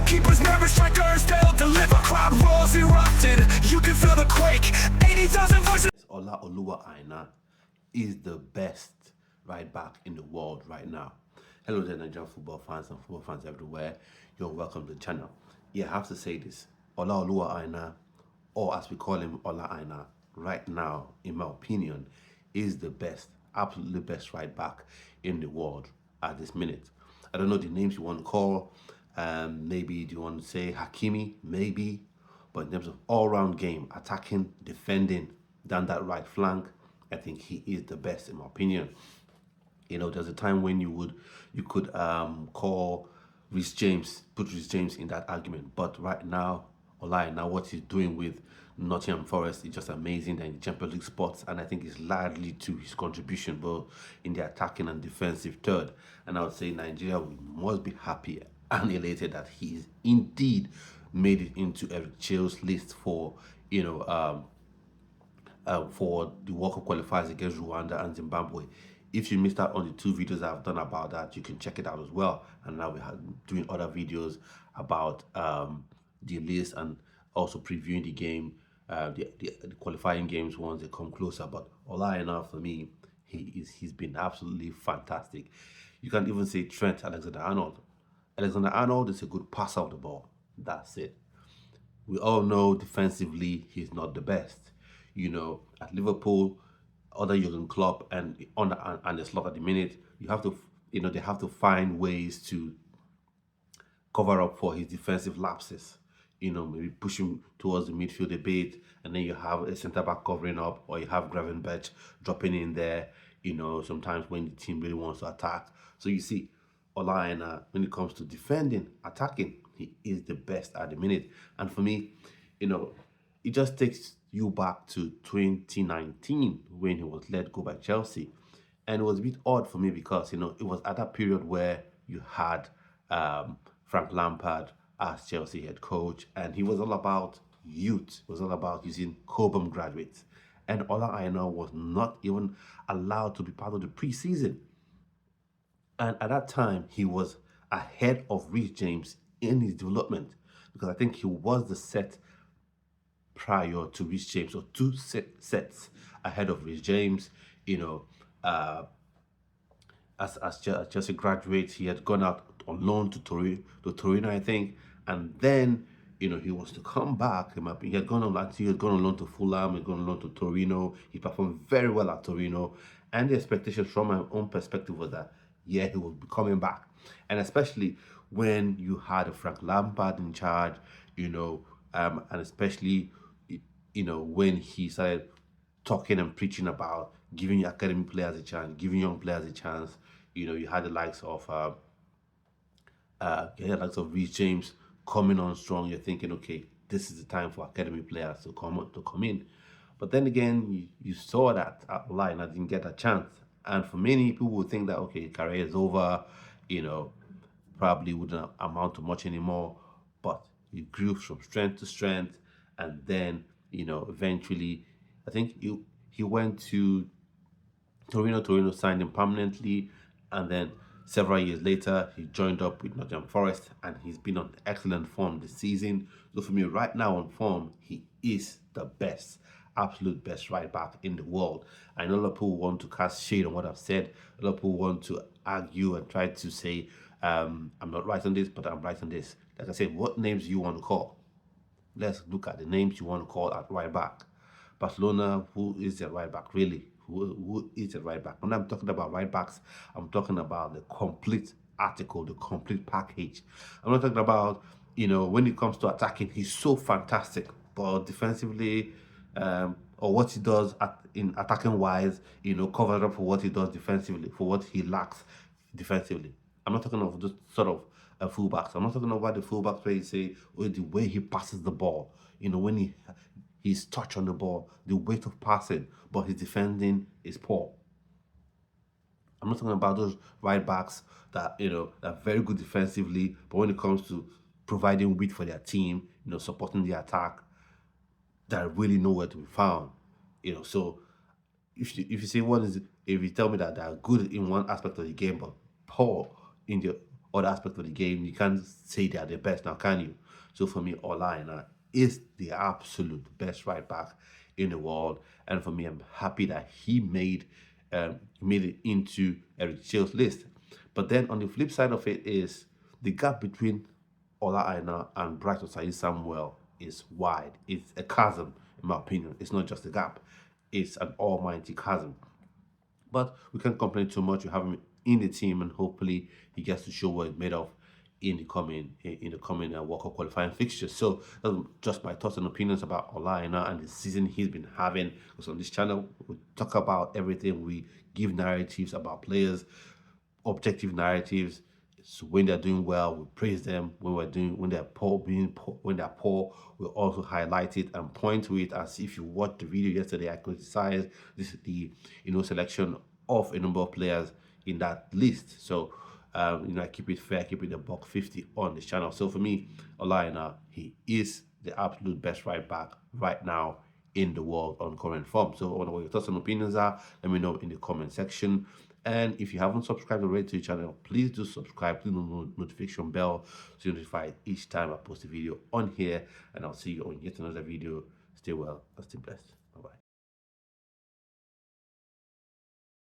Keepers nervous, strikers, they'll deliver. Crowd roars erupted, you can feel the quake. 80,000 voices. Ola Aina is the best right back in the world right now. Hello there, Nigerian football fans and football fans everywhere. You're welcome to the channel. Yeah, I have to say this. Ola Aina, or as we call him, Ola Aina, right now, in my opinion, is the best, absolutely best right back in the world at this minute. I don't know the names you want to call. Maybe do you want to say Hakimi? Maybe. But in terms of all-round game, attacking, defending, down that right flank, I think he is the best in my opinion. You know, there's a time when you could call Reece James, put Reece James in that argument. But right now, now what he's doing with Nottingham Forest is just amazing, and the Champions League spots, and I think it's largely to his contribution both in the attacking and defensive third. And I would say Nigeria must be happy and elated that he's indeed made it into Eric Chelle's list for for the World Cup qualifiers against Rwanda and Zimbabwe. If you missed out on the 2 videos I've done about that, you can check it out as well. And now we're doing other videos about the list and also previewing the game, the qualifying games once they come closer. But Ola Aina, for me, he's been absolutely fantastic. You can even say Trent Alexander-Arnold. Alexander-Arnold is a good passer of the ball. That's it. We all know defensively he's not the best. You know, at Liverpool, other Jurgen Klopp and the slot at the minute, you have to, they have to find ways to cover up for his defensive lapses. Maybe push him towards the midfield a bit, and then you have a centre back covering up, or you have Gravenberch dropping in there. Sometimes when the team really wants to attack. So you see, Ola Aina, when it comes to defending, attacking, he is the best at the minute. And for me, it just takes you back to 2019 when he was let go by Chelsea. And it was a bit odd for me because, it was at that period where you had Frank Lampard as Chelsea head coach, and he was all about youth. It was all about using Cobham graduates. And Ola Aina was not even allowed to be part of the preseason. And at that time, he was ahead of Reece James in his development, because I think he was the set prior to Reece James, or 2 sets ahead of Reece James. As Chelsea graduate, he had gone out on loan to Torino, I think, and then he was to come back. He had gone on loan to Fulham, he had gone on loan to Torino. He performed very well at Torino, and the expectations from my own perspective was that he would be coming back, and especially when you had a Frank Lampard in charge, and especially when he started talking and preaching about giving academy players a chance, giving young players a chance. You had the likes of Reece James coming on strong. You're thinking, okay, this is the time for academy players to come in. But then again, you saw that Ola Aina didn't get a chance. And for many people would think that, okay, career is over, probably wouldn't amount to much anymore. But he grew from strength to strength, and then eventually, I think he went to Torino. Torino signed him permanently, and then several years later, he joined up with Nottingham Forest, and he's been on excellent form this season. So for me, right now on form, he is the best, absolute best right back in the world. I know a lot of people want to cast shade on what I've said. A lot of people want to argue and try to say, I'm not right on this, but I'm right on this. Like I said, what names you want to call? Let's look at the names you want to call at right back. Barcelona, who is the right back really? Who is the right back? When I'm talking about right backs, I'm talking about the complete article, the complete package. I'm not talking about, when it comes to attacking, he's so fantastic, but defensively, or what he does in attacking wise, covered up for what he does defensively, for what he lacks defensively. I'm not talking of just sort of fullbacks. I'm not talking about the fullbacks where you say, oh, the way he passes the ball, when his touch on the ball, the weight of passing, but his defending is poor. I'm not talking about those right backs that are very good defensively, but when it comes to providing width for their team, supporting the attack, they're really nowhere to be found. So if you say if you tell me that they're good in one aspect of the game but poor in the other aspects of the game, you can't say they are the best now, can you? So for me, Ola Aina is the absolute best right back in the world, and for me, I'm happy that he made it into Eric Chill's list. But then on the flip side of it is the gap between Ola Aina and Brighton Said Samuel is wide. It's a chasm, in my opinion. It's not just a gap; it's an almighty chasm. But we can't complain too much. We have him in the team, and hopefully he gets to show what he's made of in the coming World Cup qualifying fixtures. So that's just my thoughts and opinions about Ola Aina and the season he's been having. Because on this channel, we talk about everything. We give narratives about players, objective narratives. So when they're doing well, we praise them. When they're poor, when they're poor, we also highlight it and point to it. As if you watched the video yesterday, I criticized this the selection of a number of players in that list. So I keep it fair, keep it a buck 50 on this channel. So for me, Ola Aina, he is the absolute best right back right now in the world on current form. So I wonder what your thoughts and opinions are. Let me know in the comment section. And if you haven't subscribed already to the channel, please do subscribe. Please do notification bell so you're notified each time I post a video on here. And I'll see you on yet another video. Stay well and stay blessed.